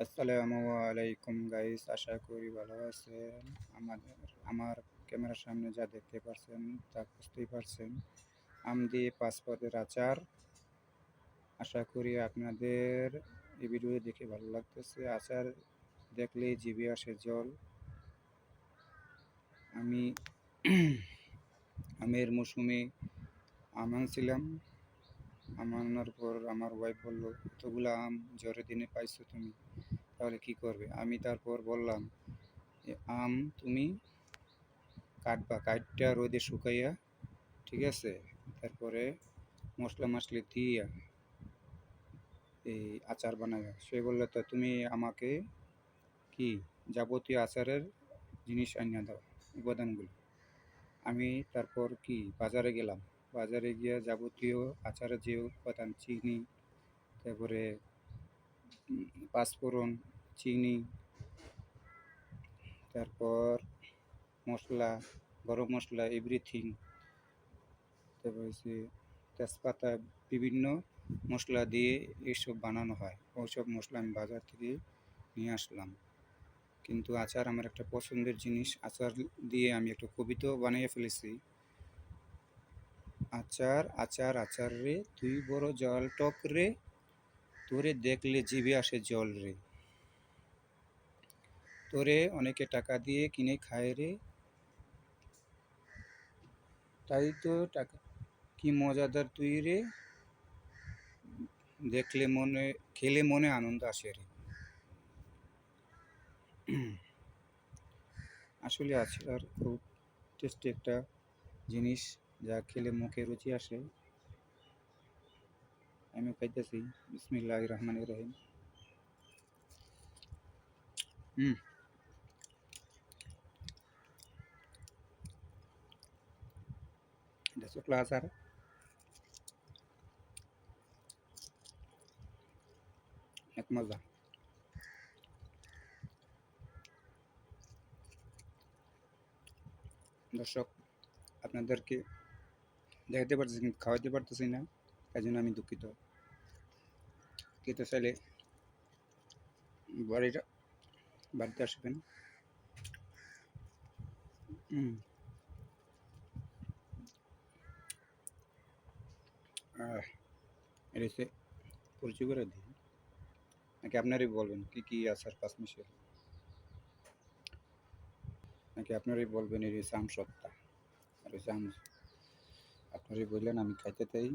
আসসালামু আলাইকুম গাইস, আশা করি ভালো আছেন। আমার ক্যামেরার সামনে যা দেখতে পাচ্ছেন তা বুঝতেই পারছেন। আম দিয়ে 5 পদের আচার। আশা করি আপনাদের এই ভিডিও দেখে ভালো লাগতেছে। আচার দেখলেই জিভে আসে জল। আমি আমের মৌসুমে আম আনছিলাম। আম আনার পর আমার ওয়াইফ বলল, এতগুলো আম জ্বরের দিনে পাইছো তুমি, তাহলে কি করবে? আমি তারপর বললাম, আম তুমি কাটবা, কাইটটা রোদে শুকাইয়া, ঠিক আছে, তারপরে মশলা মশলি দিয়া এই আচার বানাবে। সে বললো, তো তুমি আমাকে কি যাবতীয় আচারের জিনিস আনিয়া দাও, উপাদানগুলো। আমি তারপর কি বাজারে গেলাম। বাজারে গিয়ে যাবতীয় আচারের যে উপাদান, চিনি, তারপরে পাঁচফোড়ন, চিনি, তারপর মশলা, গরম মশলা, এভরিথিং, তারপর হচ্ছে তেজপাতা, বিভিন্ন মশলা দিয়ে এইসব বানানো হয়। ওইসব মশলা আমি বাজার থেকে নিয়ে আসলাম। কিন্তু আচার আমার একটা পছন্দের জিনিস। আচার দিয়ে আমি একটা কবিতাও বানিয়ে ফেলেছি। আচার আচার আচার রে, তুই বড় জল টক রে, তোরে দেখলে জিভে আসে জল রে, তোরে অনেকে টাকা দিয়ে কিনে খায় রে, তাই তো টাকা, কি মজাদার তুই রে, দেখলে মনে, খেলে মনে আনন্দ আসে রে। আসলে আচার খুব টেস্টি একটা জিনিস, যা খেলে মুখে রুচি আসে। আমি খাইতেছি। বিসমিল্লাহির রহমানির রহিম। এটা শুকলা আচার, এক মজা। দর্শক, আপনাদেরকে দেখাতে পারতেছি কিন্তু খাওয়াতে পারতেছি না, তাই জন্য আমি দুঃখিত। খেতে চাইলে বাড়িটা বাড়িতে আসবেন। এটা হচ্ছে পরিচয় করে দিই, নাকি আপনারই বলবেন কি কি আচার পাঁচমিশালি, নাকি আপনারই বলবেন এর হচ্ছে আম সত্তা, আর হচ্ছে আম। আপনারই বললেন, আমি খাইতে চাই।